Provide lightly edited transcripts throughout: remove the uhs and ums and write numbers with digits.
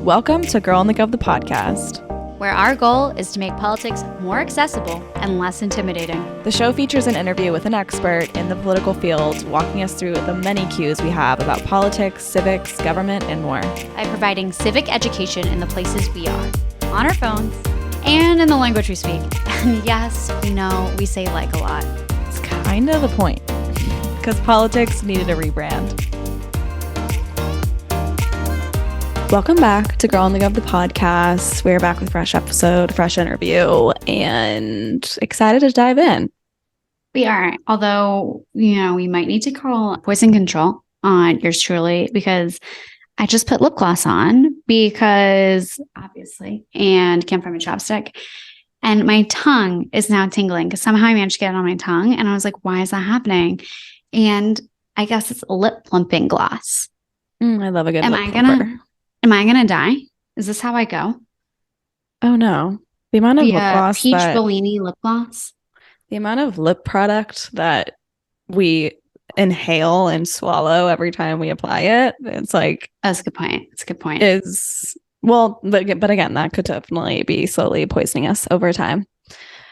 Welcome to Girl in the Gov, the podcast, where our goal is to make politics more accessible and less intimidating. The show features an interview with an expert in the political field, walking us through the many cues we have about politics, civics, government, and more. By providing civic education in the places we are, on our phones, and in the language we speak. And yes, we know we say like a lot. It's kind of the point, because politics needed a rebrand. Welcome back to Girl in the Gov, the podcast. We're back with a fresh episode, fresh interview, and excited to dive in. We are, although, we might need to call poison control on yours truly because I just put lip gloss on because obviously, and can't find my chapstick. And my tongue is now tingling because somehow I managed to get it on my tongue. And I was like, why is that happening? And I guess it's lip plumping gloss. I love a good lip plumper. Am I going to die? Is this how I go? Oh, no. The amount of lip gloss peach Bellini lip gloss. The amount of lip product that we inhale and swallow every time we apply it, it's like... That's a good point. It's a good point. But again, that could definitely be slowly poisoning us over time.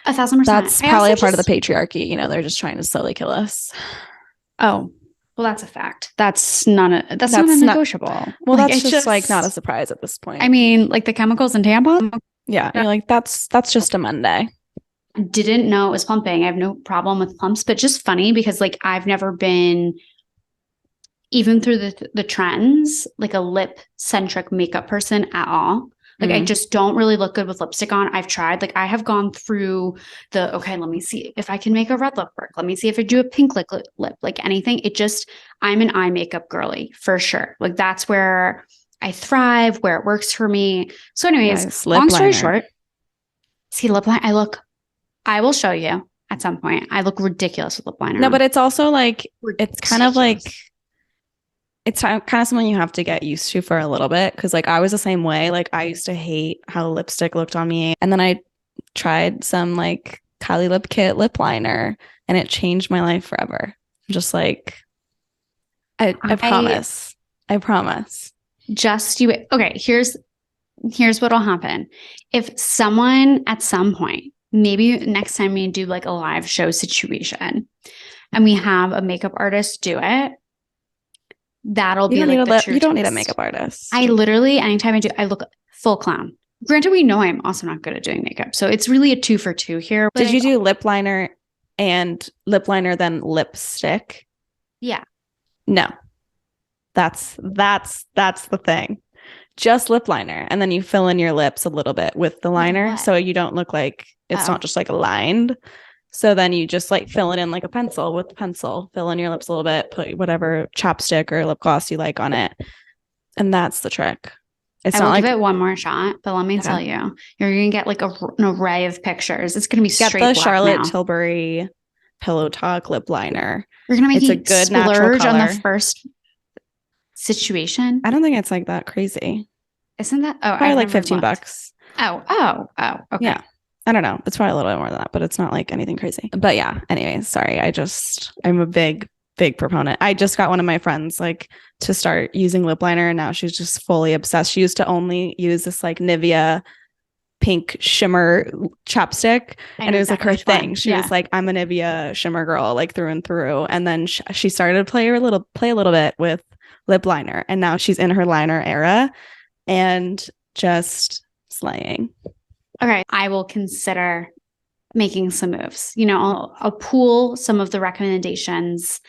1,000%. That's probably a part of the patriarchy. They're just trying to slowly kill us. Oh, well, that's a fact. That's not negotiable. That's just like not a surprise at this point. I mean, like the chemicals in tampons. Yeah, you're like that's just a Monday. I didn't know it was plumping. I have no problem with plumps, but just funny because like I've never been, even through the trends, like a lip centric makeup person at all. Like I just don't really look good with lipstick on. I've tried, like I have gone through okay, let me see if I can make a red lip work. Let me see if I do a pink lip, like anything. I'm an eye makeup girly for sure. Like that's where I thrive, where it works for me. So anyways, long story short, see lip liner. I will show you at some point. I look ridiculous with lip liner. No, but it's also like, it's kind of like, it's kind of something you have to get used to for a little bit. Cause like I was the same way. Like I used to hate how lipstick looked on me. And then I tried some like Kylie Lip Kit lip liner and it changed my life forever. Just like, I promise. I promise. Just you. Okay. Here's what'll happen. If someone at some point, maybe next time we do like a live show situation and we have a makeup artist do it, that'll be like the true you don't need a makeup artist. I literally, anytime I look full clown. Granted, we know I'm also not good at doing makeup. So it's really a 2 for 2 here. Did you do lip liner and lip liner then lipstick? Yeah. No. That's the thing. Just lip liner. And then you fill in your lips a little bit with the liner. So you don't look like it's not just like lined. So then you just like fill it in like a pencil with the pencil, fill in your lips a little bit, put whatever chapstick or lip gloss you like on it. And that's the trick. I will give it one more shot, but let me tell you, you're going to get like an array of pictures. It's going to be straight black. Get the Charlotte Tilbury Pillow Talk lip liner. You're going to make a good natural color on the first situation. I don't think it's like that crazy. Isn't that? Oh, probably like $15. Oh, okay. Yeah. I don't know. It's probably a little bit more than that, but it's not like anything crazy. But yeah, anyways, sorry. I'm a big proponent. I just got one of my friends like to start using lip liner and now she's just fully obsessed. She used to only use this like Nivea pink shimmer chapstick and it was like her thing. She was like, I'm a Nivea shimmer girl, like through and through. And then she started to play a little bit with lip liner and now she's in her liner era and just slaying. Okay, I will consider making some moves. I'll pool some of the recommendations.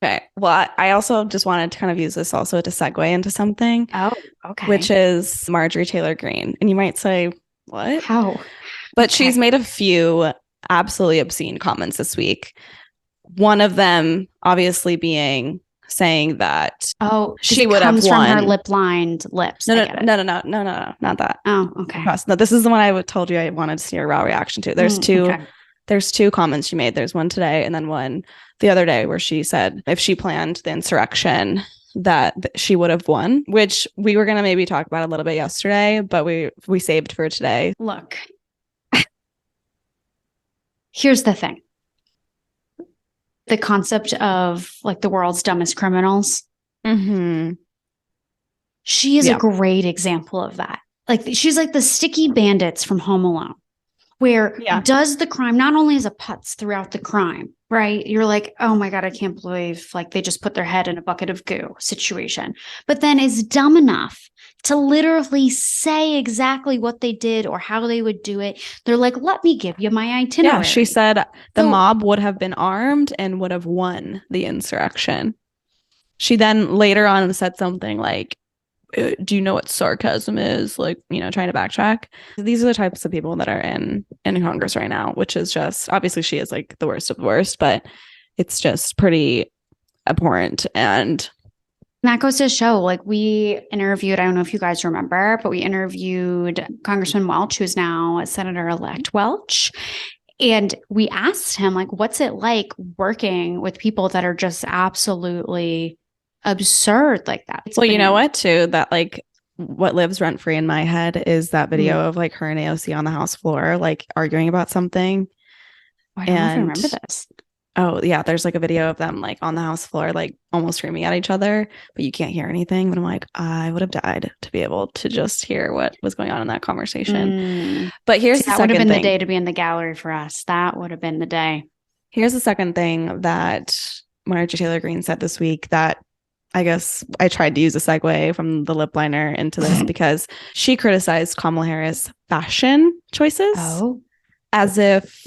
Okay. Well, I also just wanted to kind of use this also to segue into something. Oh, okay. Which is Marjorie Taylor Greene. And you might say, what? How? But she's made a few absolutely obscene comments this week. One of them obviously being saying that she would have won from her lip-lined lips. No, not that. Oh, okay. No, this is the one I told you I wanted to see a raw reaction to. There's two. Okay. There's 2 comments she made. There's one today and then one the other day where she said if she planned the insurrection that she would have won, which we were going to maybe talk about a little bit yesterday, but we saved for today. Look, here's the thing. The concept of like the world's dumbest criminals. Mm-hmm. She is a great example of that. Like she's like the sticky bandits from Home Alone, where does the crime not only as a putz throughout the crime, right? You're like, oh my God, I can't believe like they just put their head in a bucket of goo situation. But then is dumb enough to literally say exactly what they did or how they would do it. They're like, let me give you my itinerary. Yeah, she said the mob would have been armed and would have won the insurrection. She then later on said something like, do you know what sarcasm is? Like, you know, trying to backtrack. These are the types of people that are in Congress right now, which is just, obviously she is like the worst of the worst, but it's just pretty abhorrent. And that goes to show, like we interviewed, I don't know if you guys remember, but we interviewed Congressman Welch, who's now Senator-elect Welch. And we asked him, like, what's it like working with people that are just absolutely absurd like that? Well, you know what, too? That like what lives rent free in my head is that video of like her and AOC on the House floor, like arguing about something. I don't know if I remember this. Oh, yeah. There's like a video of them like on the House floor, like almost screaming at each other, but you can't hear anything. But I'm like, I would have died to be able to just hear what was going on in that conversation. But here's the second thing. That would have been the day to be in the gallery for us. That would have been the day. Here's the second thing that Marjorie Taylor Greene said this week that I guess I tried to use a segue from the lip liner into this because she criticized Kamala Harris' fashion choices as if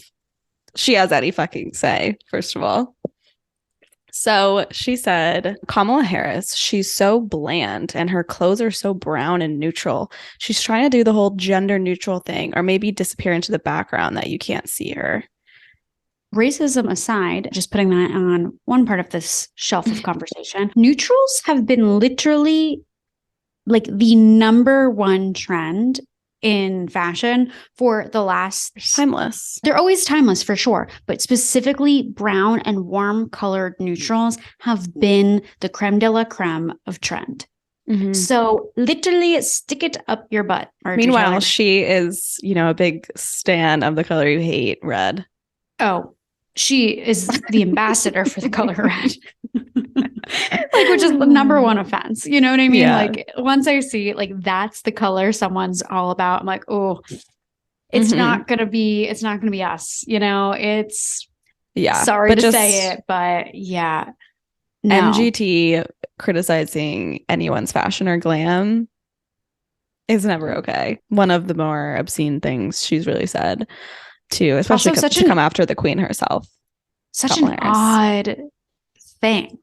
she has any fucking say, first of all. So she said, Kamala Harris, she's so bland and her clothes are so brown and neutral. She's trying to do the whole gender neutral thing or maybe disappear into the background that you can't see her. Racism aside, just putting that on one part of this shelf of conversation, neutrals have been literally like the number one trend in fashion for the last... Timeless. They're always timeless for sure, but specifically brown and warm colored neutrals have been the creme de la creme of trend. Mm-hmm. So literally stick it up your butt. Meanwhile, she is, you know, a big stan of the color you hate, red. Oh, she is the ambassador for the color red. Like, which is the number one offense. You know what I mean? Yeah. Like, once I see like that's the color someone's all about, I'm like, oh, it's not gonna be us. You know, it's sorry to say it, but yeah. No. MGT criticizing anyone's fashion or glam is never okay. One of the more obscene things she's really said. Too, especially to come after the queen herself. Such an odd thing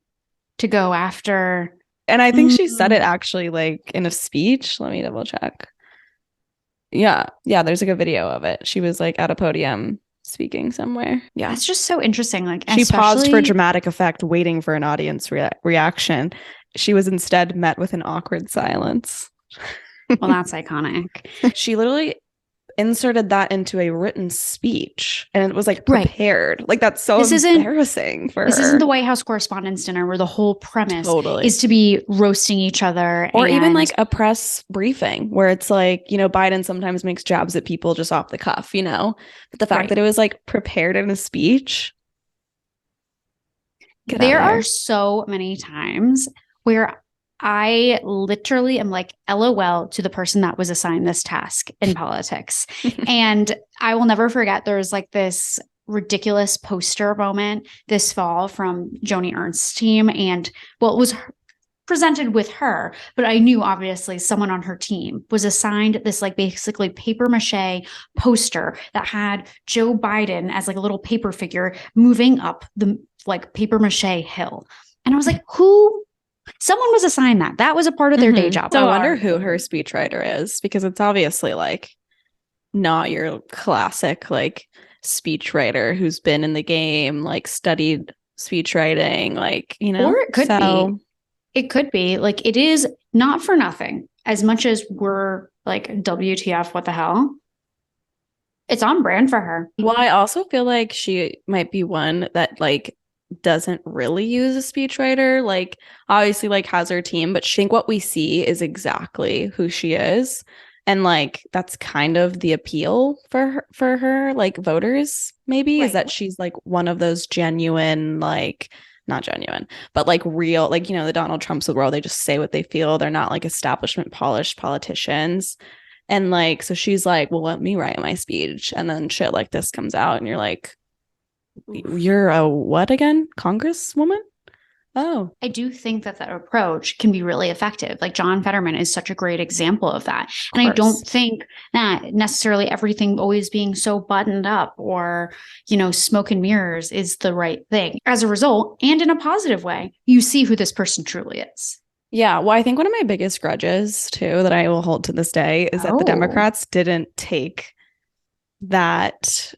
to go after. And I think she said it actually like in a speech. Let me double check. Yeah, there's like a video of it. She was like at a podium speaking somewhere. Yeah, it's just so interesting. Like she paused for dramatic effect, waiting for an audience reaction. She was instead met with an awkward silence. Well, that's iconic. She literally inserted that into a written speech and it was like prepared. Like that's so embarrassing for her. This isn't the White House Correspondents' Dinner where the whole premise is to be roasting each other. Or even like a press briefing where it's like, you know, Biden sometimes makes jabs at people just off the cuff, you know, but the fact that it was like prepared in a speech. There are so many times where I literally am like, LOL to the person that was assigned this task in politics. And I will never forget, there's like this ridiculous poster moment this fall from Joni Ernst's team. And well, it was presented with her, but I knew obviously someone on her team was assigned this like basically paper mache poster that had Joe Biden as like a little paper figure moving up the like paper mache hill. And I was like, someone was assigned that. That was a part of their day job. So I wonder who her speechwriter is, because it's obviously like not your classic like speechwriter who's been in the game, like studied speechwriting, like, you know. Or it could be. It could be. Like, it is not for nothing. As much as we're like, WTF, what the hell? It's on brand for her. Well, I also feel like she might be one that like doesn't really use a speechwriter, like obviously like has her team, but I think what we see is exactly who she is, and like that's kind of the appeal for her like voters maybe, is that she's like one of those genuine like not genuine, but like real, like, you know, the Donald Trumps of the world, they just say what they feel. They're not like establishment polished politicians. And like, so she's like, well, let me write my speech. And then shit like this comes out and you're like, you're a what again? Congresswoman? Oh, I do think that approach can be really effective. Like John Fetterman is such a great example of that. And I don't think that necessarily everything always being so buttoned up or, you know, smoke and mirrors is the right thing. As a result, and in a positive way, you see who this person truly is. yeah. Well, I think one of my biggest grudges too that I will hold to this day is that the Democrats didn't take that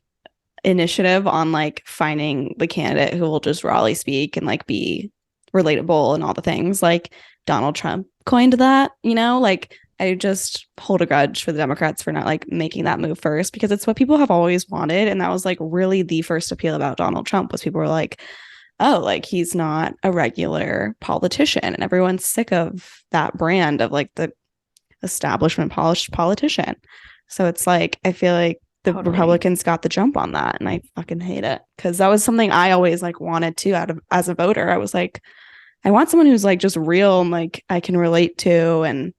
initiative on like finding the candidate who will just rawly speak and like be relatable and all the things. Like Donald Trump coined that, you know, like I just hold a grudge for the Democrats for not like making that move first, because it's what people have always wanted. And that was like really the first appeal about Donald Trump was people were like, oh, like he's not a regular politician. And everyone's sick of that brand of like the establishment polished politician. So it's like, I feel like the Republicans got the jump on that. And I fucking hate it, because that was something I always like wanted to out of as a voter. I was like, I want someone who's like just real and like I can relate to and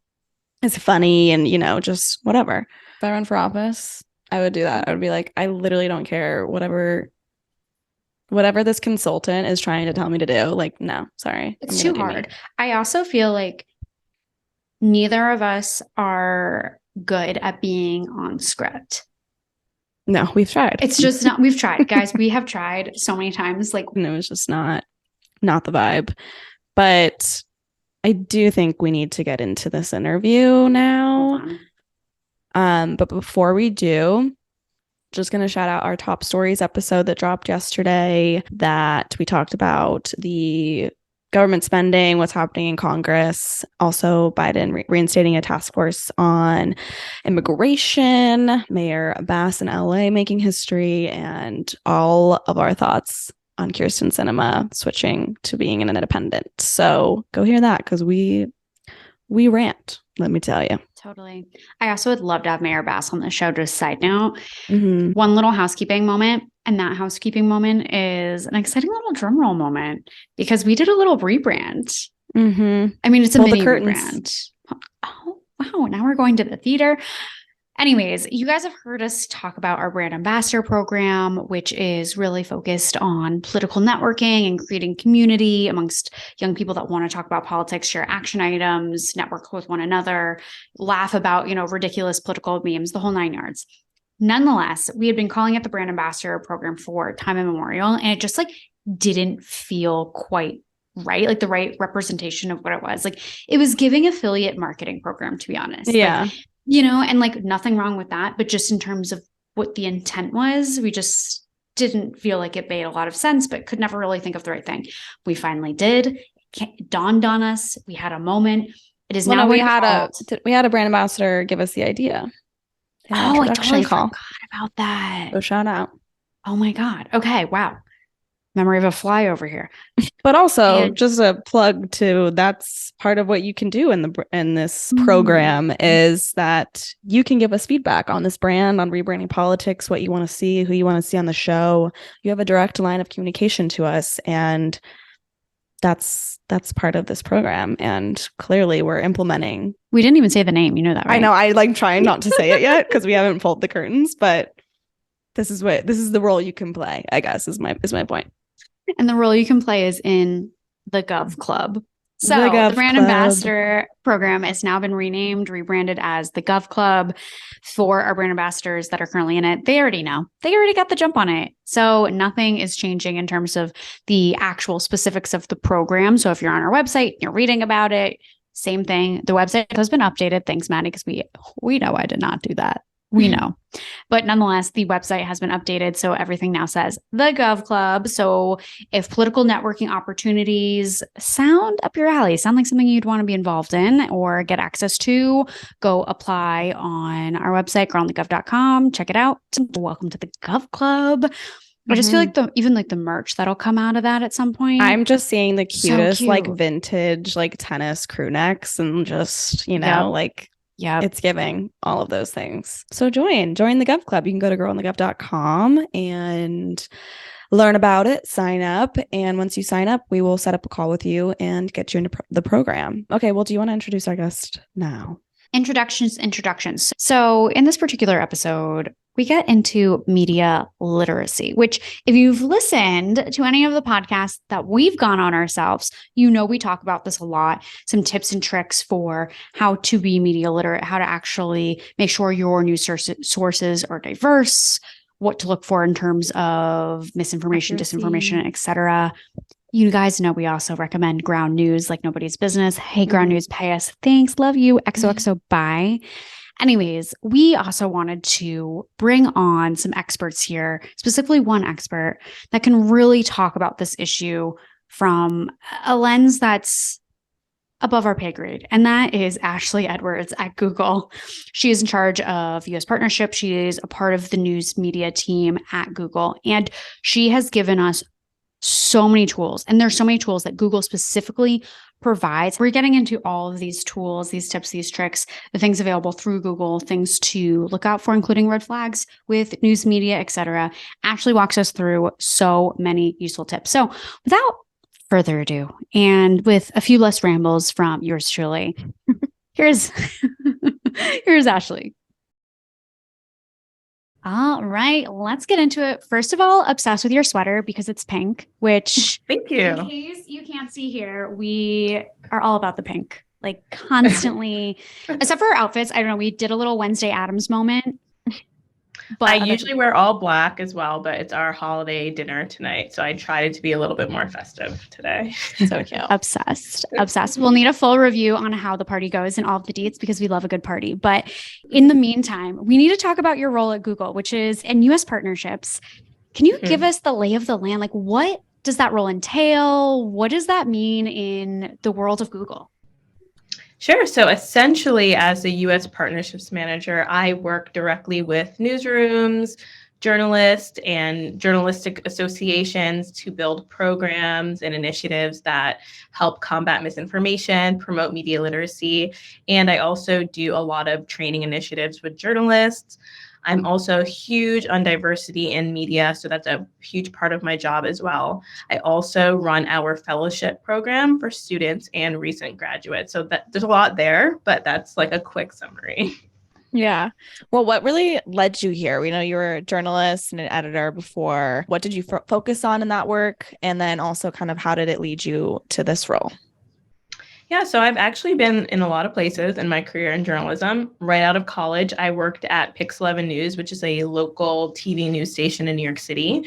is funny and, you know, just whatever. If I run for office, I would do that. I would be like, I literally don't care whatever this consultant is trying to tell me to do. Like, no, sorry. It's too hard. I also feel like neither of us are good at being on script. No, we've tried. It's just not, we've tried, guys. We have tried so many times. Like, and it was just not the vibe. But I do think we need to get into this interview now. But before we do, just going to shout out our top stories episode that dropped yesterday, that we talked about the government spending, what's happening in Congress, also Biden reinstating a task force on immigration, Mayor Bass in LA making history, and all of our thoughts on Kyrsten Sinema switching to being an independent. So go hear that, because we rant, let me tell you. Totally. I also would love to have Mayor Bass on the show. Just side note, one little housekeeping moment. And that housekeeping moment is an exciting little drumroll moment, because we did a little rebrand. I mean, it's a mini rebrand. Oh, wow. Now we're going to the theater. Anyways, you guys have heard us talk about our brand ambassador program, which is really focused on political networking and creating community amongst young people that want to talk about politics, share action items, network with one another, laugh about, you know, ridiculous political memes, the whole 9 yards. Nonetheless, we had been calling it the brand ambassador program for time immemorial, and it just like didn't feel quite right, like the right representation of what it was. Like it was giving affiliate marketing program, to be honest. Yeah. Like, you know, and like nothing wrong with that, but just in terms of what the intent was, we just didn't feel like it made a lot of sense, but could never really think of the right thing. We finally did. It dawned on us. We had a moment. It is now. We had a brand ambassador give us the idea. Oh, I totally forgot about that. So shout out. Oh my God. Okay. Wow. Memory of a fly over here. But also just a plug to, that's part of what you can do in this program is that you can give us feedback on this brand, on rebranding politics, what you want to see, who you want to see on the show. You have a direct line of communication to us, and that's part of this program. And clearly we're implementing. We didn't even say the name. You know that, right? I know. I like trying not to say it yet because we haven't pulled the curtains, but this is the role you can play, I guess, is my point. And the role you can play is in the Gov Club. So the brand ambassador program has now been rebranded as the Gov Club for our brand ambassadors that are currently in it. They already know. They already got the jump on it. So nothing is changing in terms of the actual specifics of the program. So if you're on our website, you're reading about it, same thing. The website has been updated. Thanks, Maddie, because we know I did not do that. We know. But nonetheless, the website has been updated. So everything now says the Gov Club. So if political networking opportunities sound up your alley, sound like something you'd want to be involved in or get access to, go apply on our website, girlonthegov.com. Check it out. Welcome to the Gov Club. I just feel like even the merch that'll come out of that at some point. I'm just seeing the cutest like vintage like tennis crew necks and just, you know, it's giving all of those things. So join the Gov Club. You can go to girlonthegov.com and learn about it, sign up. And once you sign up, we will set up a call with you and get you into the program. Okay, well, do you want to introduce our guest now? Introductions. So in this particular episode, we get into media literacy, which if you've listened to any of the podcasts that we've gone on ourselves, you know we talk about this a lot, some tips and tricks for how to be media literate, how to actually make sure your news sources are diverse, what to look for in terms of misinformation, disinformation, etc. You guys know we also recommend Ground News like nobody's business. Hey, Ground News, pay us. Thanks. Love you. XOXO. Bye. Anyways, we also wanted to bring on some experts here, specifically one expert that can really talk about this issue from a lens that's above our pay grade. And that is Ashley Edwards at Google. She is in charge of US partnership. She is a part of the news media team at Google. And she has given us so many tools. And there's so many tools that Google specifically provides. We're getting into all of these tools, these tips, these tricks, the things available through Google, things to look out for, including red flags with news media, etc. Ashley walks us through so many useful tips. So without further ado, and with a few less rambles from yours truly, here's Ashley. All right, let's get into it. First of all, obsessed with your sweater because it's pink, which thank you. In case you can't see here, we are all about the pink, like constantly, except for our outfits. I don't know. We did a little Wednesday Addams moment. But I usually wear all black as well, but it's our holiday dinner tonight. So I tried to be a little bit more festive today. So cute. Obsessed. We'll need a full review on how the party goes and all of the deets because we love a good party. But in the meantime, we need to talk about your role at Google, which is in US partnerships. Can you give us the lay of the land? Like, what does that role entail? What does that mean in the world of Google? Sure. So essentially, as a U.S. partnerships manager, I work directly with newsrooms, journalists, and journalistic associations to build programs and initiatives that help combat misinformation, promote media literacy. And I also do a lot of training initiatives with journalists. I'm also huge on diversity in media, so that's a huge part of my job as well. I also run our fellowship program for students and recent graduates. So there's a lot there, but that's like a quick summary. Yeah. Well, what really led you here? We know you were a journalist and an editor before. What did you focus on in that work? And then also kind of how did it lead you to this role? Yeah, so I've actually been in a lot of places in my career in journalism. Right out of college, I worked at Pix 11 News, which is a local TV news station in New York City.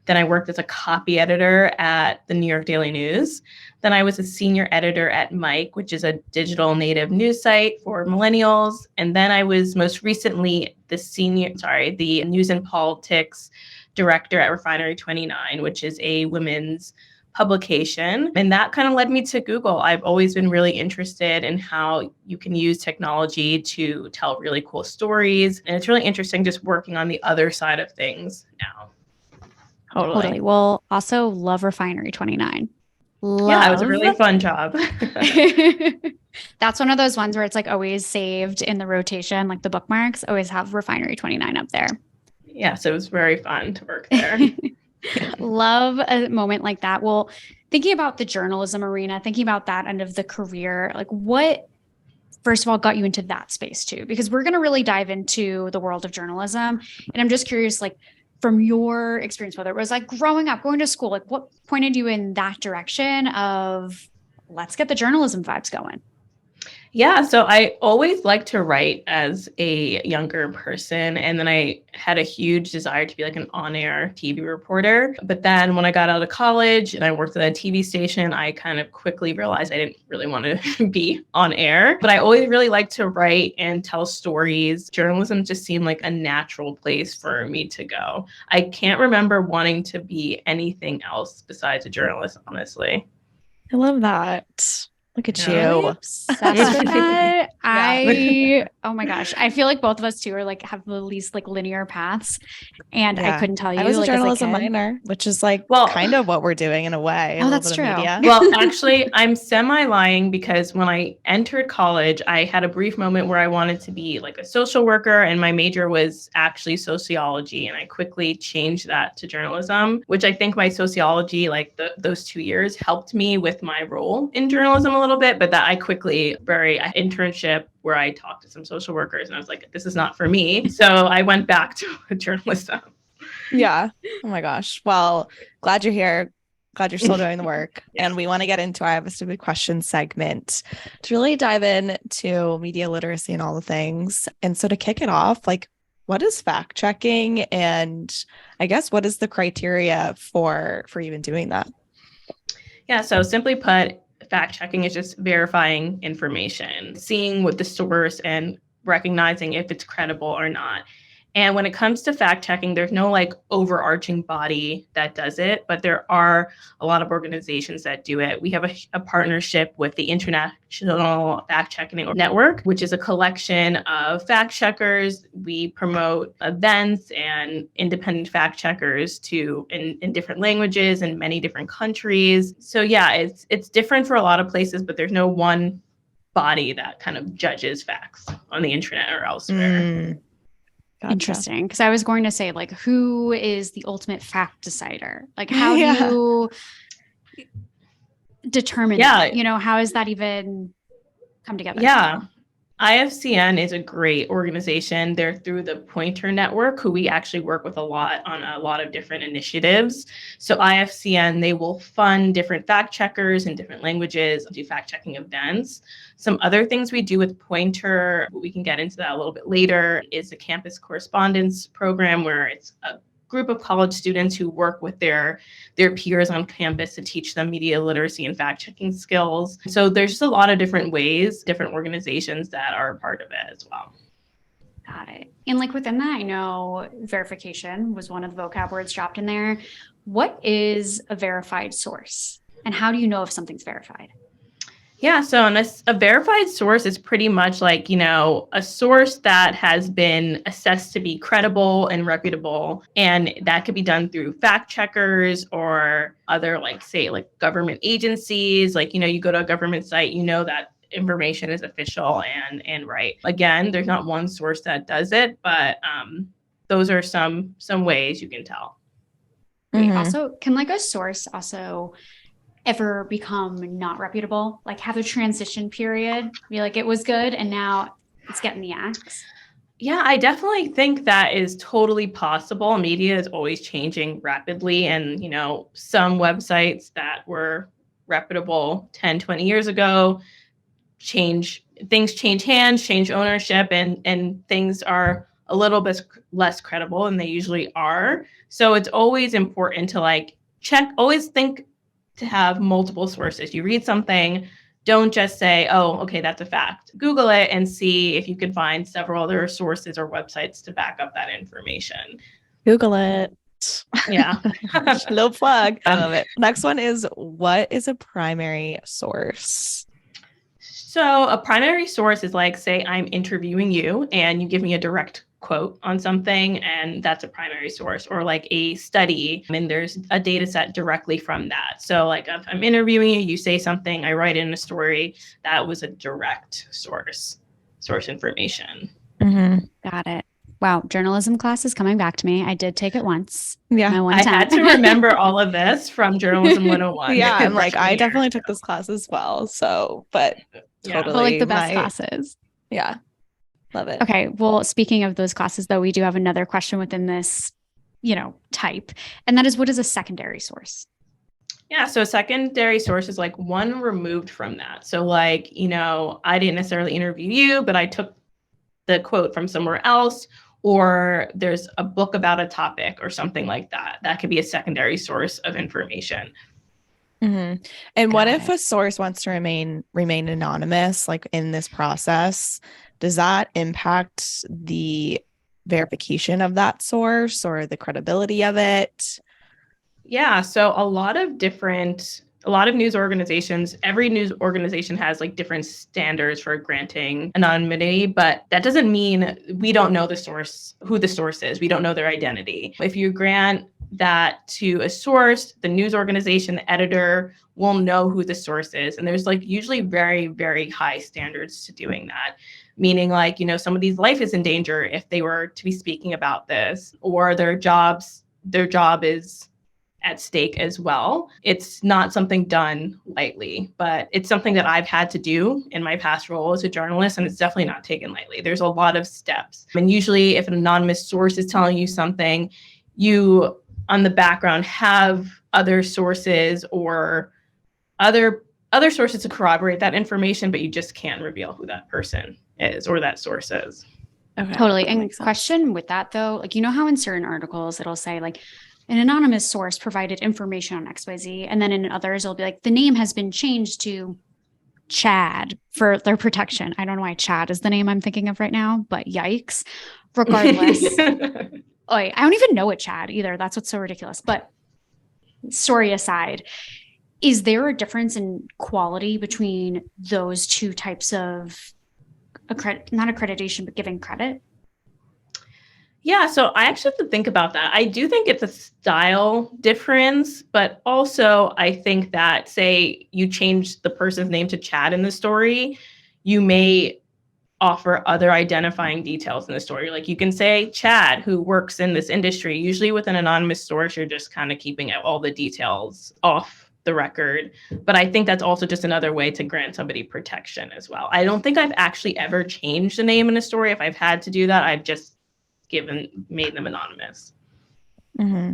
Then I worked as a copy editor at the New York Daily News. Then I was a senior editor at Mike, which is a digital native news site for millennials. And then I was most recently the news and politics director at Refinery 29, which is a women's publication. And that kind of led me to Google. I've always been really interested in how you can use technology to tell really cool stories. And it's really interesting just working on the other side of things now. Totally. We'll also love Refinery 29. Yeah, it was a really fun job. That's one of those ones where it's like always saved in the rotation, like the bookmarks always have Refinery 29 up there. Yeah, so it was very fun to work there. Love a moment like that. Well, thinking about the journalism arena, thinking about that end of the career, like what, first of all, got you into that space too? Because we're going to really dive into the world of journalism. And I'm just curious, like from your experience, whether it was like growing up, going to school, like what pointed you in that direction of let's get the journalism vibes going? Yeah, so I always liked to write as a younger person. And then I had a huge desire to be like an on-air TV reporter. But then when I got out of college and I worked at a TV station, I kind of quickly realized I didn't really want to be on air. But I always really liked to write and tell stories. Journalism just seemed like a natural place for me to go. I can't remember wanting to be anything else besides a journalist, honestly. I love that. Look at Yeah. you. Obsessed with that. Yeah. Oh my gosh. I feel like both of us too are like have the least like linear paths. And I Yeah. couldn't tell you I was a like as a journalism kid. minor, which is like Well, kind of what we're doing in a way. A Oh, little that's bit true. of media. Well, actually, I'm semi-lying because when I entered college, I had a brief moment where I wanted to be like a social worker, and my major was actually sociology. And I quickly changed that to journalism, which I think my sociology, like those 2 years, helped me with my role in journalism a little bit. But that I quickly, internship where I talked to some social workers, and I was like, this is not for me. So I went back to journalism. Yeah. Oh my gosh. Well, glad you're here. Glad you're still doing the work. Yeah. And we want to get into I have a stupid question segment to really dive into media literacy and all the things. And so to kick it off, like, what is fact checking? And I guess what is the criteria for even doing that? Yeah, so simply put, fact checking is just verifying information, seeing what the source and recognizing if it's credible or not. And when it comes to fact checking, there's no like overarching body that does it, but there are a lot of organizations that do it. We have a partnership with the International Fact Checking Network, which is a collection of fact checkers. We promote events and independent fact checkers in different languages in many different countries. So yeah, it's different for a lot of places, but there's no one body that kind of judges facts on the internet or elsewhere. Gotcha. Interesting. Because I was going to say, like, who is the ultimate fact decider? Like, how do Yeah. you determine that? You know, how does that even come together? Yeah. IFCN is a great organization. They're through the Pointer Network, who we actually work with a lot on a lot of different initiatives. So IFCN, they will fund different fact checkers in different languages, do fact checking events. Some other things we do with Pointer, we can get into that a little bit later, is the campus correspondence program, where it's a group of college students who work with their peers on campus to teach them media literacy and fact-checking skills. So there's just a lot of different ways, different organizations that are a part of it as well. Got it. And like within that, I know verification was one of the vocab words dropped in there. What is a verified source? And how do you know if something's verified? Yeah, so a verified source is pretty much like, a source that has been assessed to be credible and reputable. And that could be done through fact checkers or other, like, say, like government agencies. Like, you go to a government site, that information is official and right. Again, there's not one source that does it, but those are some ways you can tell. Mm-hmm. Also, can like a source also ever become not reputable, like have a transition period, be like it was good and now it's getting the axe? Yeah, I definitely think that is totally possible. Media is always changing rapidly, and some websites that were reputable 10, 20 years ago change hands, change ownership, and things are a little bit less credible than they usually are. So it's always important to always think to have multiple sources. You read something, don't just say, oh, okay, that's a fact. Google it and see if you can find several other sources or websites to back up that information. Google it. Yeah. Little plug. I love it. Next one is, what is a primary source? So a primary source is like, say I'm interviewing you and you give me a direct quote on something, and that's a primary source, or like a study and there's a data set directly from that. So like if I'm interviewing you, you say something, I write in a story, that was a direct source information. Mm-hmm. Got it. Wow. Journalism class is coming back to me. I did take it once. Yeah. I had to remember all of this from Journalism 101. Yeah. I'm like, I definitely took this class as well. So, but totally. But like the best classes. Yeah. Love it. Okay. Well, speaking of those classes, though, we do have another question within this, type. And that is, what is a secondary source? Yeah. So a secondary source is like one removed from that. So like, I didn't necessarily interview you, but I took the quote from somewhere else, or there's a book about a topic or something like that. That could be a secondary source of information. Mm-hmm. And what if a source wants to remain anonymous, like in this process? Does that impact the verification of that source or the credibility of it? Yeah, so a lot of a lot of news organizations, every news organization has like different standards for granting anonymity, but that doesn't mean we don't know the source, who the source is. We don't know their identity. If you grant that to a source, the news organization, the editor will know who the source is. And there's like usually very, very high standards to doing that. Meaning like, somebody's life is in danger if they were to be speaking about this, or their job is at stake as well. It's not something done lightly, but it's something that I've had to do in my past role as a journalist, and it's definitely not taken lightly. There's a lot of steps. And usually if an anonymous source is telling you something, you on the background have other sources or other sources to corroborate that information, but you just can't reveal who that person is or that source is. Okay. Totally. And question with that though, like, how in certain articles it'll say like an anonymous source provided information on XYZ. And then in others, it'll be like the name has been changed to Chad for their protection. I don't know why Chad is the name I'm thinking of right now, but yikes. Regardless. I don't even know it, Chad, either. That's what's so ridiculous. But story aside, is there a difference in quality between those two types of not accreditation, but giving credit? Yeah, so I actually have to think about that. I do think it's a style difference, but also I think that, say you change the person's name to Chad in the story, you may offer other identifying details in the story. Like you can say Chad, who works in this industry. Usually with an anonymous source, you're just kind of keeping all the details off the record. But I think that's also just another way to grant somebody protection as well. I don't think I've actually ever changed a name in a story. If I've had to do that, I've just made them anonymous. Mm-hmm.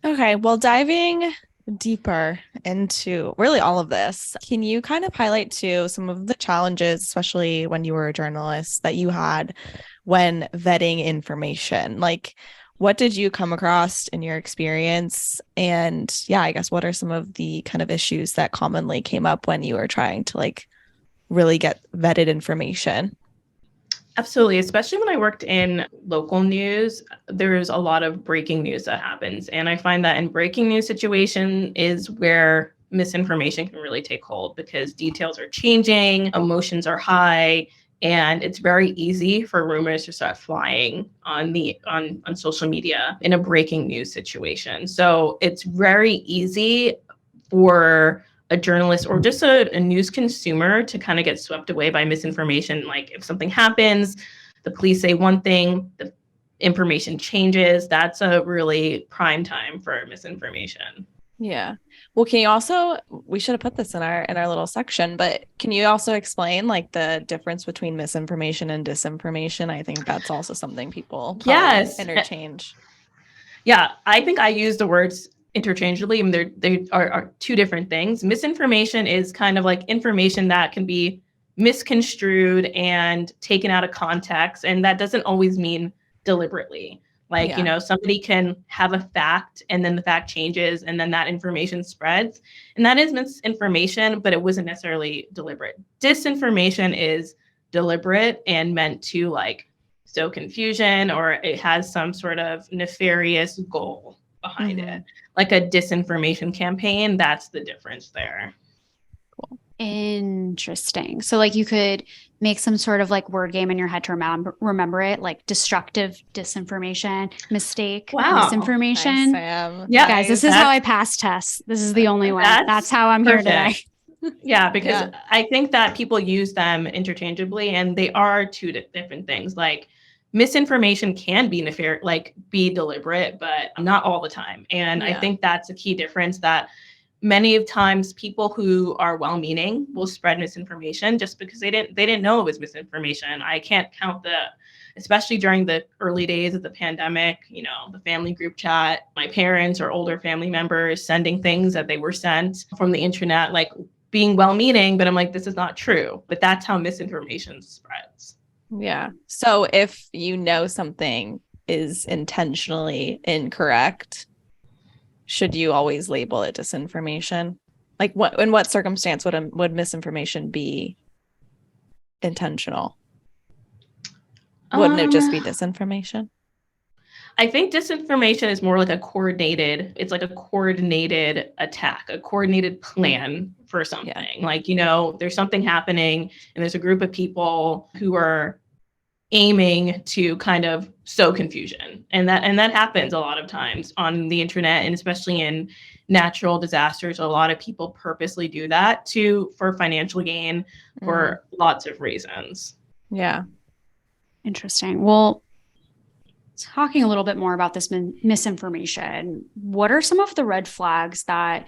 Okay, well, diving deeper into really all of this, can you kind of highlight too some of the challenges, especially when you were a journalist, that you had when vetting information? Like, what did you come across in your experience? And yeah, I guess what are some of the kind of issues that commonly came up when you were trying to like really get vetted information? Absolutely. Especially when I worked in local news, there's a lot of breaking news that happens. And I find that in breaking news situation is where misinformation can really take hold because details are changing, emotions are high, and it's very easy for rumors to start flying on social media in a breaking news situation. So it's very easy for a journalist or just a news consumer to kind of get swept away by misinformation. Like if something happens, the police say one thing, the information changes. That's a really prime time for misinformation. Yeah. Well, we should have put this in our little section, but can you also explain like the difference between misinformation and disinformation? I think that's also something people interchange. Yeah, I think I use the words interchangeably. I mean, they are two different things. Misinformation is kind of like information that can be misconstrued and taken out of context. And that doesn't always mean deliberately. Like, somebody can have a fact and then the fact changes and then that information spreads. And that is misinformation, but it wasn't necessarily deliberate. Disinformation is deliberate and meant to like sow confusion, or it has some sort of nefarious goal behind it. Like a disinformation campaign, that's the difference there. Cool. Interesting. So like you could make some sort of like word game in your head to remember it, like destructive disinformation, mistake, misinformation. Nice, yeah, guys, this is how I pass tests. This is the only way. That's how I'm here today. Yeah, because I think that people use them interchangeably and they are two different things. Like misinformation can be nefarious, like be deliberate, but not all the time. And I think that's a key difference, that many of times people who are well-meaning will spread misinformation just because they didn't know it was misinformation. I can't count especially during the early days of the pandemic, the family group chat, my parents or older family members sending things that they were sent from the internet, like being well-meaning, but I'm like, this is not true. But that's how misinformation spreads. Yeah. So if something is intentionally incorrect, should you always label it disinformation? Like in what circumstance would misinformation be intentional? Wouldn't it just be disinformation? I think disinformation is more like it's like a coordinated attack, a coordinated plan for something. Yeah. Like, there's something happening and there's a group of people who are aiming to kind of sow confusion. And that happens a lot of times on the internet, and especially in natural disasters. A lot of people purposely do that for financial gain for lots of reasons. Yeah. Interesting. Well, talking a little bit more about this misinformation, what are some of the red flags that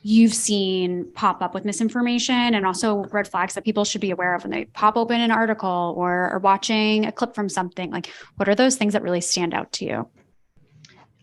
you've seen pop up with misinformation, and also red flags that people should be aware of when they pop open an article or are watching a clip from something? Like, what are those things that really stand out to you?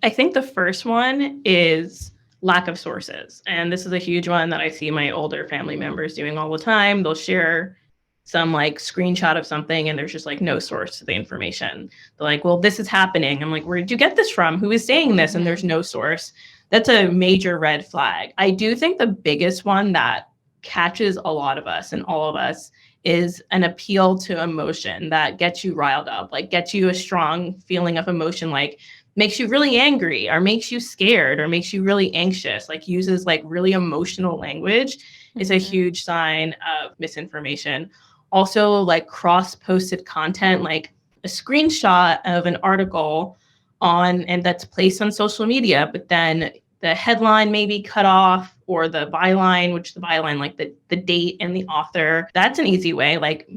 I think the first one is lack of sources. And this is a huge one that I see my older family members doing all the time. They'll share some like screenshot of something and there's just like no source to the information. They're like, well, this is happening. I'm like, where did you get this from? Who is saying this? And there's no source. That's a major red flag. I do think the biggest one that catches a lot of us and all of us is an appeal to emotion that gets you riled up, like gets you a strong feeling of emotion, like makes you really angry or makes you scared or makes you really anxious, like uses like really emotional language is a huge sign of misinformation. Also, like cross-posted content, like a screenshot of an article and that's placed on social media, but then the headline may be cut off, or the byline, which the byline, like the date and the author. That's an easy way. Like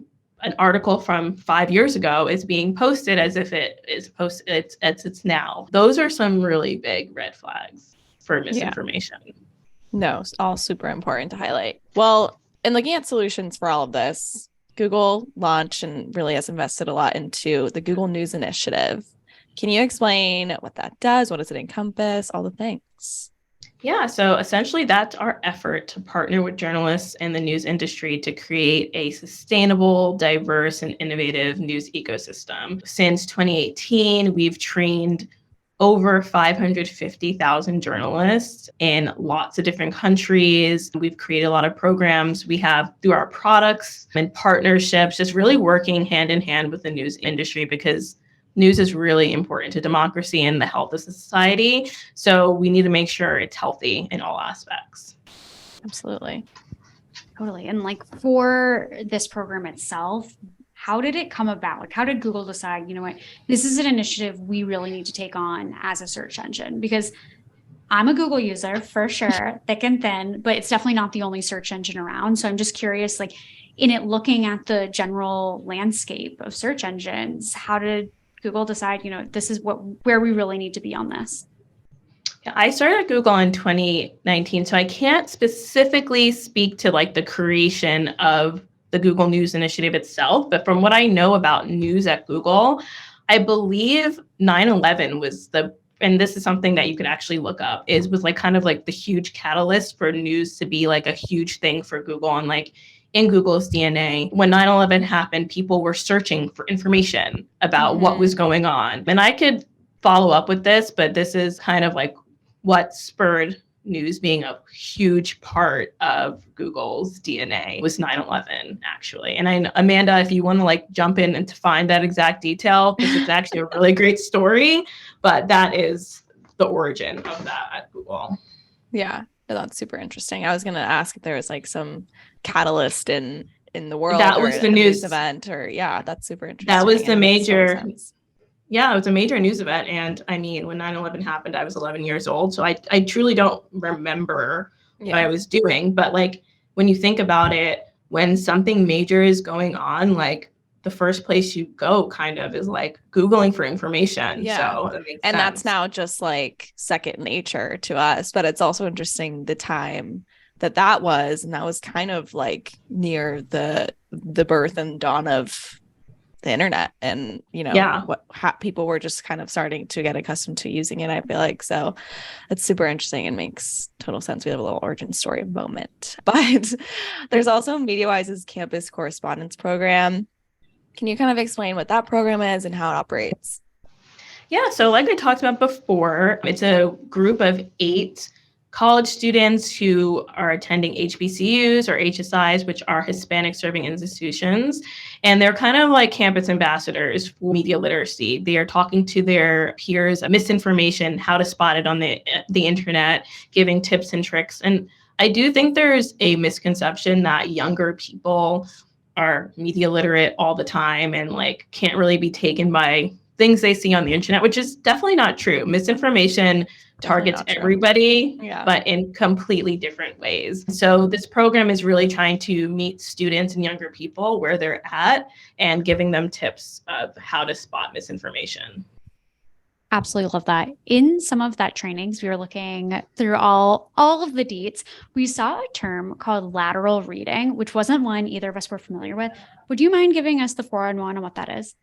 an article from 5 years ago is being posted as if it is posted, it's now. Those are some really big red flags for misinformation. Yeah. No, all super important to highlight. Well, in looking at solutions for all of this, Google launched and really has invested a lot into the Google News Initiative. Can you explain what that does? What does it encompass? All the things. Yeah, so essentially that's our effort to partner with journalists and the news industry to create a sustainable, diverse, and innovative news ecosystem. Since 2018, we've trained over 550,000 journalists in lots of different countries. We've created a lot of programs. We have, through our products and partnerships, just really working hand in hand with the news industry, because news is really important to democracy and the health of society. So we need to make sure it's healthy in all aspects. Absolutely. Totally. And like for this program itself, how did it come about? Like, how did Google decide, you know what, this is an initiative we really need to take on as a search engine? Because I'm a Google user for sure, thick and thin, but it's definitely not the only search engine around. So I'm just curious, like in it, looking at the general landscape of search engines, how did Google decide, you know, this is where we really need to be on this? Yeah, I started at Google in 2019, so I can't specifically speak to like the creation of the Google News Initiative itself. But from what I know about news at Google, I believe 9/11 was and this is something that you could actually look up, was like kind of like the huge catalyst for news to be like a huge thing for Google. And like in Google's DNA, when 9/11 happened, people were searching for information about what was going on. And I could follow up with this, but this is kind of like what spurred news being a huge part of Google's DNA was 9/11 actually. And Amanda, if you want to like jump in and to find that exact detail, because it's actually a really great story, but that is the origin of that at Google. Yeah, that's super interesting. I was going to ask if there was like some catalyst in the world. That was the news event, or that's super interesting. That was the major. Yeah, it was a major news event. And I mean, when 9/11 happened, I was 11 years old. So I truly don't remember what I was doing. But like, when you think about it, when something major is going on, like the first place you go kind of is like Googling for information. Yeah. So that makes and sense. That's now just like second nature to us. But it's also interesting the time that was. And that was kind of like near the birth and dawn of the internet, and people were just kind of starting to get accustomed to using it, I feel like. So it's super interesting and makes total sense. We have a little origin story moment. But there's also MediaWise's campus correspondence program. Can you kind of explain what that program is and how it operates? Yeah, so like I talked about before, it's a group of 8 college students who are attending HBCUs or HSIs, which are Hispanic serving institutions. And they're kind of like campus ambassadors for media literacy. They are talking to their peers, misinformation, how to spot it on the internet, giving tips and tricks. And I do think there's a misconception that younger people are media literate all the time and like can't really be taken by things they see on the internet, which is definitely not true. Misinformation targets everybody, but in completely different ways. So this program is really trying to meet students and younger people where they're at and giving them tips of how to spot misinformation. Absolutely love that. In some of that trainings, we were looking through all of the deets. We saw a term called lateral reading, which wasn't one either of us were familiar with. Would you mind giving us the 4-on-1 on what that is?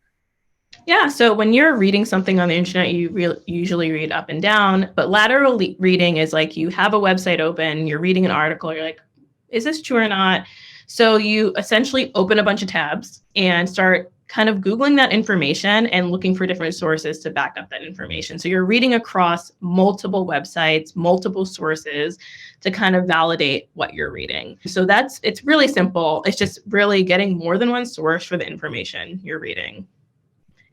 Yeah, so when you're reading something on the internet, you usually read up and down, but lateral reading is like you have a website open, you're reading an article, you're like, is this true or not? So you essentially open a bunch of tabs and start kind of Googling that information and looking for different sources to back up that information. So you're reading across multiple websites, multiple sources to kind of validate what you're reading. So it's really simple. It's just really getting more than one source for the information you're reading.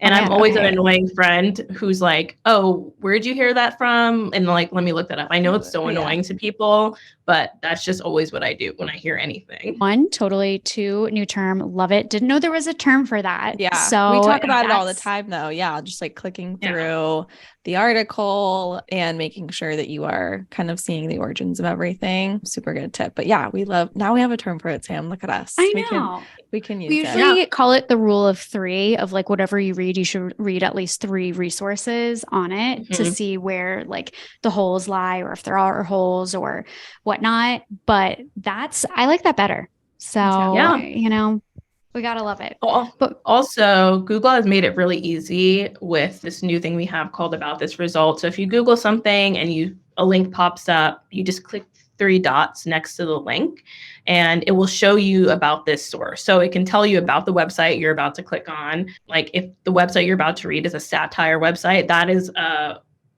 And I'm always an annoying friend who's like, oh, where'd you hear that from? And like, let me look that up. I know it's so annoying to people, but that's just always what I do when I hear anything. 1, totally. 2, new term. Love it. Didn't know there was a term for that. Yeah. So we talk about it all the time though. Yeah. Just like clicking through the article and making sure that you are kind of seeing the origins of everything. Super good tip. But yeah, now we have a term for it, Sam. Look at us. I know. We can use we usually call it the rule of 3 of like whatever you read, you should read at least 3 resources on it to see where like the holes lie or if there are holes or whatnot. But I like that better. So, we got to love it. But also, Google has made it really easy with this new thing we have called About This Result. So if you Google something and a link pops up, you just click 3 dots next to the link and it will show you about this source. So it can tell you about the website you're about to click on. Like if the website you're about to read is a satire website, that is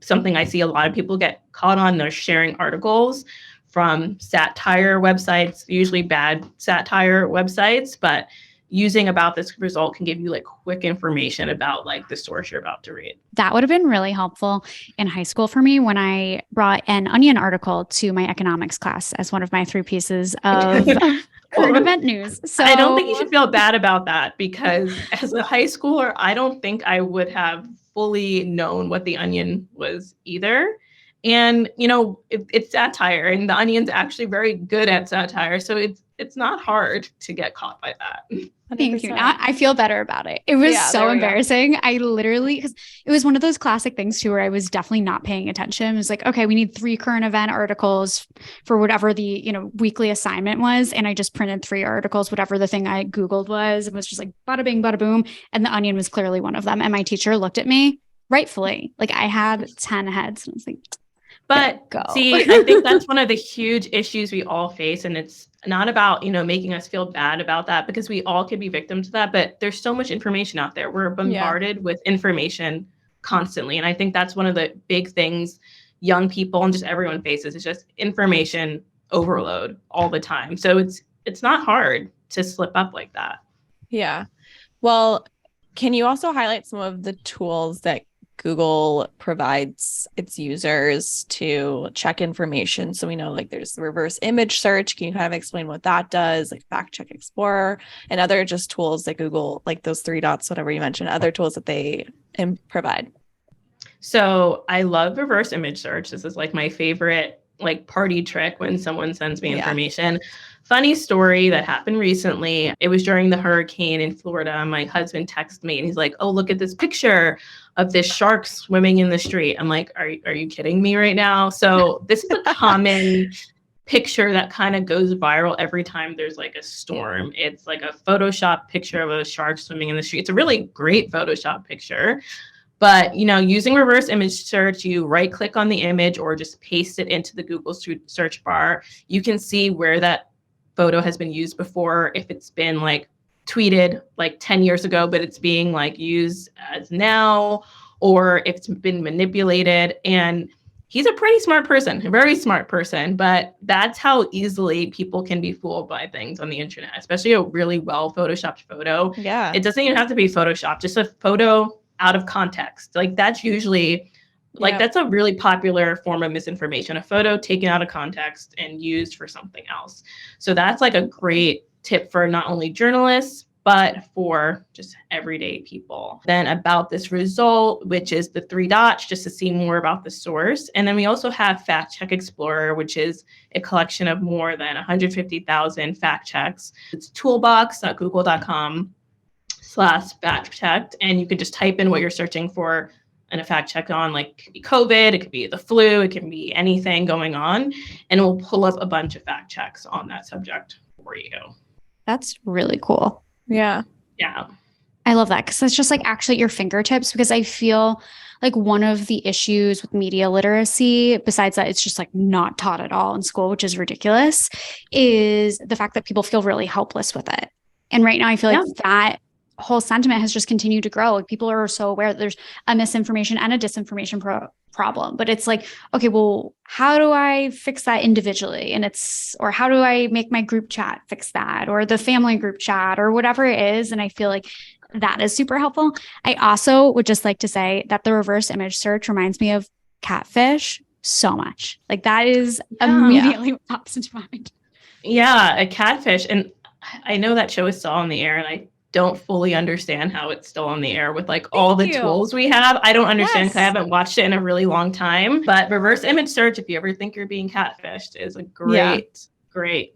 something I see a lot of people get caught on. They're sharing articles from satire websites, usually bad satire websites, but using About This Result can give you like quick information about like the source you're about to read. That would have been really helpful in high school for me when I brought an Onion article to my economics class as one of my 3 pieces of current event news. So I don't think you should feel bad about that because as a high schooler, I don't think I would have fully known what the Onion was either. And, it's satire and the Onion's actually very good at satire. So it's not hard to get caught by that. Thank you. Now I feel better about it. It was so embarrassing. I literally, because it was one of those classic things too, where I was definitely not paying attention. It was like, okay, we need 3 current event articles for whatever the, weekly assignment was. And I just printed 3 articles, whatever the thing I Googled was. It was just like bada bing, bada boom. And the Onion was clearly one of them. And my teacher looked at me rightfully. Like I had 10 heads and I was like, but see, I think that's one of the huge issues we all face. And it's not about, making us feel bad about that because we all could be victims of that. But there's so much information out there. We're bombarded with information constantly. And I think that's one of the big things young people and just everyone faces is just information overload all the time. So it's not hard to slip up like that. Yeah. Well, can you also highlight some of the tools that Google provides its users to check information? So we know like there's the reverse image search. Can you kind of explain what that does? Like Fact Check Explorer and other just tools that Google, like those 3 dots, whatever you mentioned, other tools that they provide. So I love reverse image search. This is like my favorite like party trick when someone sends me information. Funny story that happened recently. It was during the hurricane in Florida. My husband texted me and he's like, oh, look at this picture of this shark swimming in the street. I'm like, are you kidding me right now? So this is a common picture that kind of goes viral every time there's like a storm. It's like a Photoshop picture of a shark swimming in the street. It's a really great Photoshop picture. But, using reverse image search, you right click on the image or just paste it into the Google search bar. You can see where that photo has been used before, if it's been like tweeted like 10 years ago, but it's being like used as now, or if it's been manipulated. And he's a pretty smart person, a very smart person, but that's how easily people can be fooled by things on the internet, especially a really well photoshopped photo. Yeah. It doesn't even have to be photoshopped, just a photo out of context. Like that's usually like that's a really popular form of misinformation, a photo taken out of context and used for something else. So that's like a great tip for not only journalists, but for just everyday people. Then about this result, which is the 3 dots, just to see more about the source. And then we also have Fact Check Explorer, which is a collection of more than 150,000 fact checks. It's toolbox.google.com/fact checked. And you can just type in what you're searching for and a fact check on, like it could be COVID, it could be the flu, it can be anything going on. And it will pull up a bunch of fact checks on that subject for you. That's really cool. Yeah. Yeah. I love that because it's just like actually at your fingertips, because I feel like one of the issues with media literacy, besides that it's just like not taught at all in school, which is ridiculous, is the fact that people feel really helpless with it. And right now I feel like that whole sentiment has just continued to grow. Like people are so aware that there's a misinformation and a disinformation problem, but it's like, okay, well, how do I fix that individually? And or how do I make my group chat fix that, or the family group chat, or whatever it is? And I feel like that is super helpful. I also would just like to say that the reverse image search reminds me of catfish so much. Like that is immediately what pops into mind. Yeah, a catfish. And I know that show is still on the air, and I don't fully understand how it's still on the air with like all the tools we have. I don't understand because I haven't watched it in a really long time. But reverse image search, if you ever think you're being catfished, is a great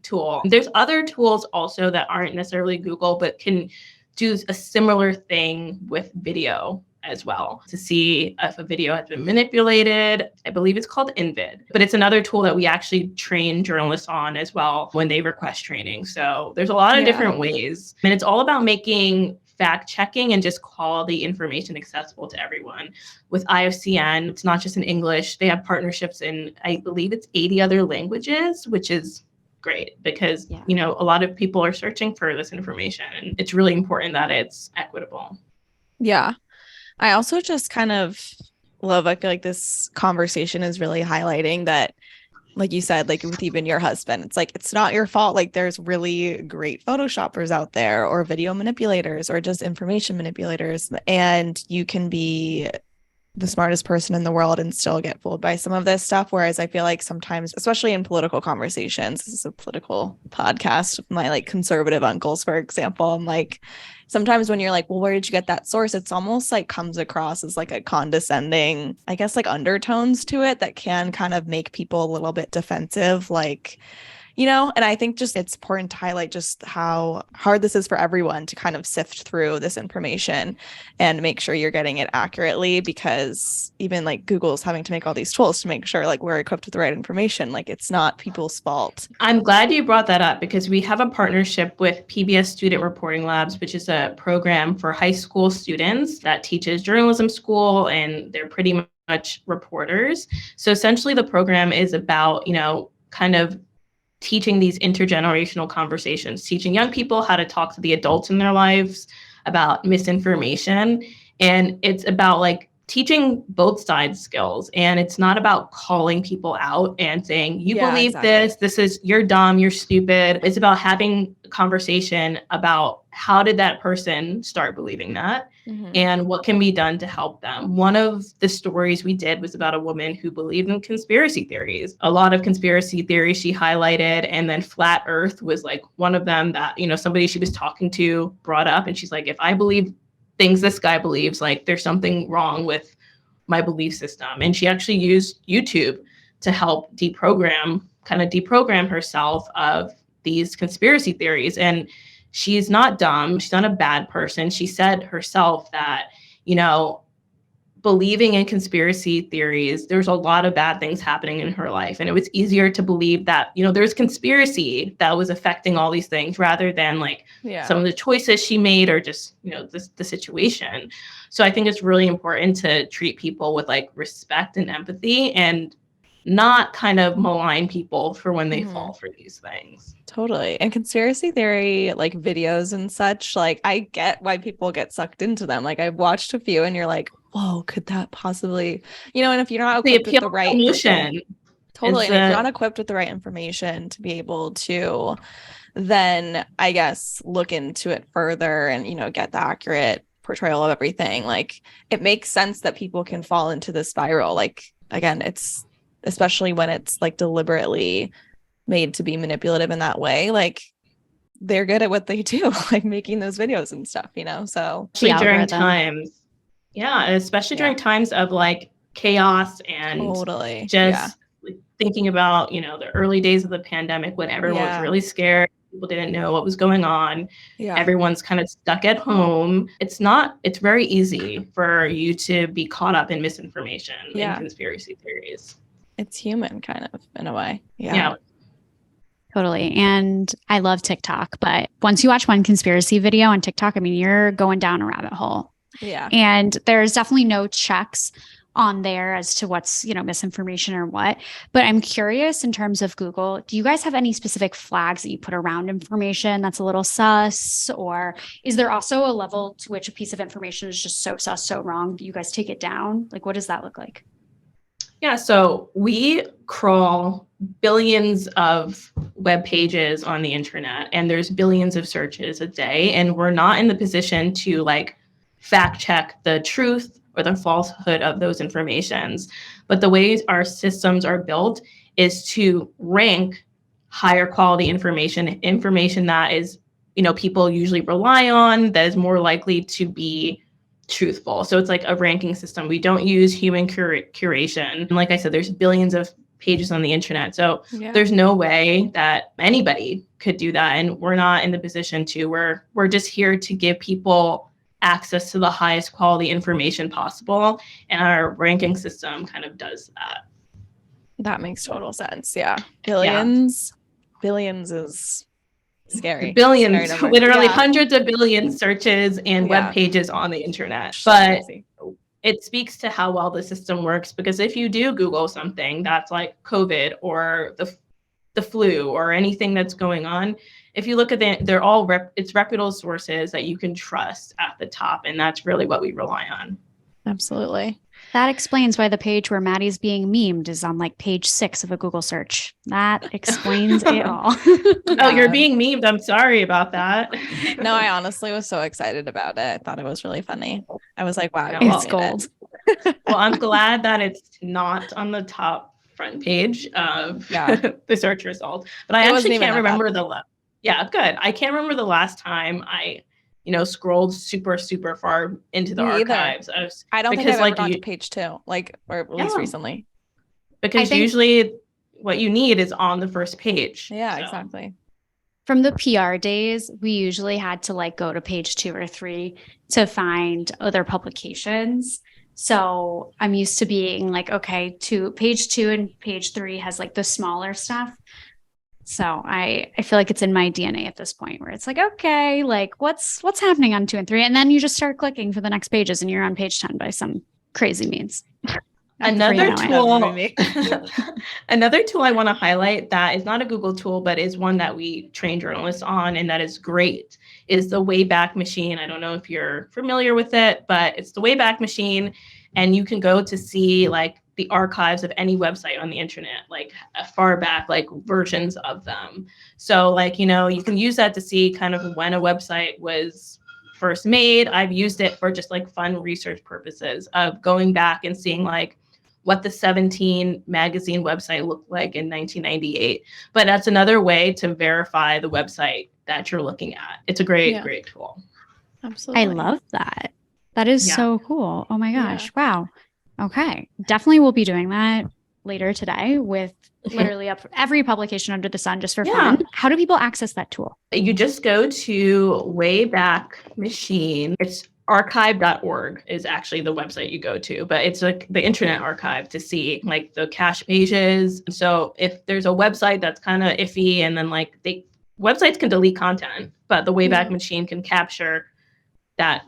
tool. There's other tools also that aren't necessarily Google, but can do a similar thing with video as well to see if a video has been manipulated. I believe it's called Invid, but it's another tool that we actually train journalists on as well when they request training. So there's a lot of different ways, and it's all about making fact checking and just quality information accessible to everyone. With IFCN, it's not just in English. They have partnerships in, I believe it's 80 other languages, which is great because, you know, a lot of people are searching for this information, and it's really important that it's equitable. Yeah. I also just kind of love, I feel like this conversation is really highlighting that, like you said, like with even your husband, it's like, it's not your fault. Like there's really great Photoshoppers out there, or video manipulators, or just information manipulators. And you can be the smartest person in the world and still get fooled by some of this stuff. Whereas I feel like sometimes, especially in political conversations, this is a political podcast, my like conservative uncles, for example, I'm like, sometimes when you're like, well, where did you get that source? It's almost like comes across as like a condescending, I guess, like undertones to it that can kind of make people a little bit defensive, like, you know. And I think just it's important to highlight just how hard this is for everyone to kind of sift through this information and make sure you're getting it accurately, because even like Google's having to make all these tools to make sure like we're equipped with the right information. Like it's not people's fault. I'm glad you brought that up because we have a partnership with PBS Student Reporting Labs, which is a program for high school students that teaches journalism school, and they're pretty much reporters. So essentially the program is about, you know, kind of teaching these intergenerational conversations, teaching young people how to talk to the adults in their lives about misinformation. And it's about like teaching both sides skills. And it's not about calling people out and saying, you believe this is, you're dumb, you're stupid. It's about having a conversation about how did that person start believing that and what can be done to help them. One of the stories we did was about a woman who believed in conspiracy theories. A lot of conspiracy theories she highlighted, and then flat earth was like one of them that, you know, somebody she was talking to brought up. And she's like, if I believe things this guy believes, like there's something wrong with my belief system. And she actually used YouTube to help deprogram herself of these conspiracy theories. And she's not dumb. She's not a bad person. She said herself that, you know, believing in conspiracy theories, there's a lot of bad things happening in her life. And it was easier to believe that, you know, there's conspiracy that was affecting all these things rather than like some of the choices she made or just, you know, the situation. So I think it's really important to treat people with like respect and empathy and not kind of malign people for when they fall for these things. Totally. And conspiracy theory, like videos and such, like I get why people get sucked into them. Like I've watched a few and you're like, whoa, could that possibly, and if you're not The equipped with appeal the of right emotion. totally, is and if you're the- not equipped with the right information to be able to then I guess look into it further and, get the accurate portrayal of everything. Like it makes sense that people can fall into the spiral. Like again, it's especially when it's like deliberately made to be manipulative in that way. Like they're good at what they do, like making those videos and stuff, so especially during algorithm. times. Yeah, especially during times of like chaos and totally just like, thinking about, the early days of the pandemic when everyone was really scared. People didn't know what was going on. Yeah. Everyone's kind of stuck at home. It's very easy for you to be caught up in misinformation and conspiracy theories. It's human kind of in a way. Yeah. Totally. And I love TikTok, but once you watch one conspiracy video on TikTok, I mean, you're going down a rabbit hole. Yeah. And there's definitely no checks on there as to what's, misinformation or what. But I'm curious in terms of Google, do you guys have any specific flags that you put around information that's a little sus? Or is there also a level to which a piece of information is just so sus, so wrong? Do you guys take it down? Like, what does that look like? Yeah, so we crawl billions of web pages on the internet, and there's billions of searches a day, and we're not in the position to like fact check the truth or the falsehood of those informations. But the way our systems are built is to rank higher quality information that is, people usually rely on, that is more likely to be truthful. So it's like a ranking system. We don't use human curation. And like I said, there's billions of pages on the internet. So there's no way that anybody could do that. And we're not in the position to. We're just here to give people access to the highest quality information possible. And our ranking system kind of does that. That makes total sense. Yeah. Billions is scary. Billions, scary literally hundreds of billions searches and web pages on the internet. But it speaks to how well the system works, because if you do Google something that's like COVID or the flu or anything that's going on, if you look at they're all it's reputable sources that you can trust at the top, and that's really what we rely on. Absolutely. That explains why the page where Maddie's being memed is on like page 6 of a Google search. That explains it all. Oh, you're being memed. I'm sorry about that. No, I honestly was so excited about it. I thought it was really funny. I was like, wow, it's gold. Well, I'm glad that it's not on the top front page of the search results. But I actually can't remember good. I can't remember the last time I scrolled super, super far into the archives. I don't think I've ever gone to page 2, like, or at least recently. Because usually what you need is on the first page. Yeah, exactly. From the PR days, we usually had to like go to page 2 or 3 to find other publications. So I'm used to being like, okay, to page 2 and page 3 has like the smaller stuff. So I feel like it's in my DNA at this point where it's like, okay, like what's happening on 2 and 3? And then you just start clicking for the next pages and you're on page 10 by some crazy means. Another tool I want to highlight that is not a Google tool, but is one that we train journalists on, and that is great, is the Wayback Machine. I don't know if you're familiar with it, but it's the Wayback Machine, and you can go to see like the archives of any website on the internet, like far back, like versions of them. So like, you can use that to see kind of when a website was first made. I've used it for just like fun research purposes of going back and seeing like what the 17 magazine website looked like in 1998. But that's another way to verify the website that you're looking at. It's a great tool. Absolutely. I love that. That is so cool. Oh my gosh. Yeah. Wow. Okay. Definitely will be doing that later today with literally up every publication under the sun just for fun. How do people access that tool? You just go to Wayback Machine. It's archive.org is actually the website you go to, but it's like the Internet Archive to see like the cache pages. So if there's a website that's kind of iffy, and then like websites can delete content, but the Wayback Machine can capture that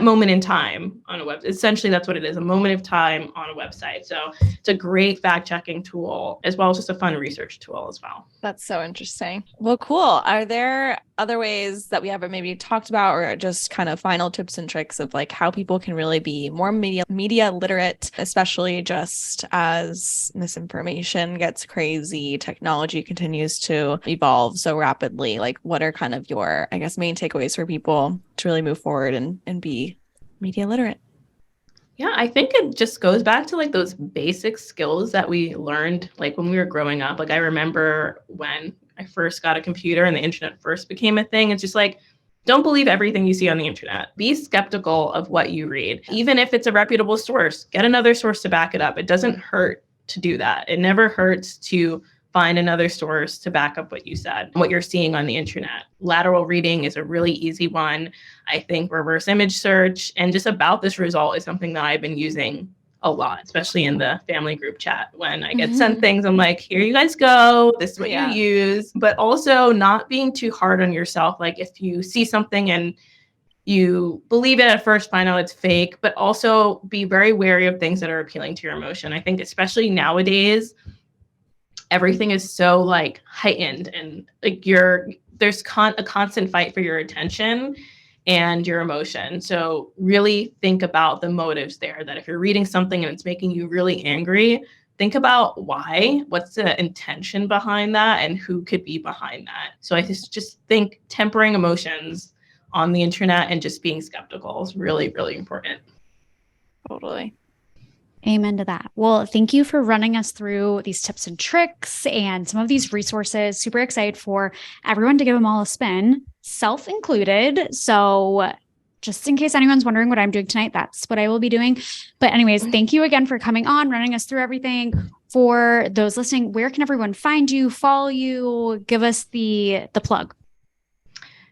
moment in time on a website. Essentially, that's what it is, a moment of time on a website. So it's a great fact-checking tool, as well as just a fun research tool as well. That's so interesting. Well, cool. Are there other ways that we haven't maybe talked about, or just kind of final tips and tricks of like how people can really be more media literate, especially just as misinformation gets crazy, technology continues to evolve so rapidly. Like, what are kind of your, I guess, main takeaways for people to really move forward and be media literate? Yeah, I think it just goes back to like those basic skills that we learned like when we were growing up. Like I remember when I first got a computer and the internet first became a thing. It's just like, don't believe everything you see on the internet. Be skeptical of what you read. Even if it's a reputable source, get another source to back it up. It doesn't hurt to do that. It never hurts to find another source to back up what you said, what you're seeing on the internet. Lateral reading is a really easy one. I think reverse image search and just about this result is something that I've been using a lot, especially in the family group chat. When I get sent things, I'm like, here you guys go. This is what you use. But also not being too hard on yourself. Like if you see something and you believe it at first, find out it's fake, but also be very wary of things that are appealing to your emotion. I think especially nowadays, everything is so like heightened and like there's a constant fight for your attention and your emotion. So really think about the motives there, that if you're reading something and it's making you really angry, think about why, what's the intention behind that and who could be behind that. So I just think tempering emotions on the internet and just being skeptical is really, really important. Totally. Amen to that. Well, thank you for running us through these tips and tricks and some of these resources. Super excited for everyone to give them all a spin, self included. So just in case anyone's wondering what I'm doing tonight, that's what I will be doing. But anyways, thank you again for coming on, running us through everything. For those listening, where can everyone find you, follow you? Give us the plug.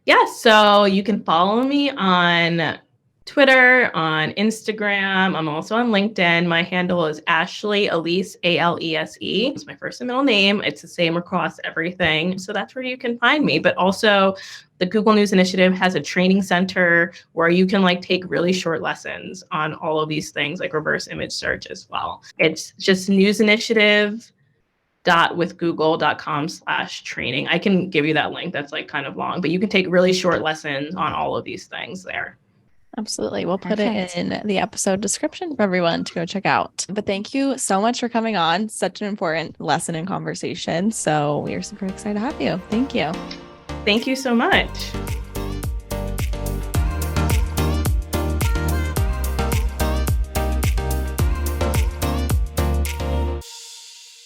Yeah, so you can follow me on Twitter, on Instagram. I'm also on LinkedIn. My handle is Ashley Elise, Alese. It's my first and middle name. It's the same across everything. So that's where you can find me. But also the Google News Initiative has a training center where you can like take really short lessons on all of these things like reverse image search as well. It's just newsinitiative.withgoogle.com/training. I can give you that link. That's like kind of long, but you can take really short lessons on all of these things there. Absolutely. We'll put it in the episode description for everyone to go check out. But thank you so much for coming on. Such an important lesson and conversation. So we are super excited to have you. Thank you. Thank you so much.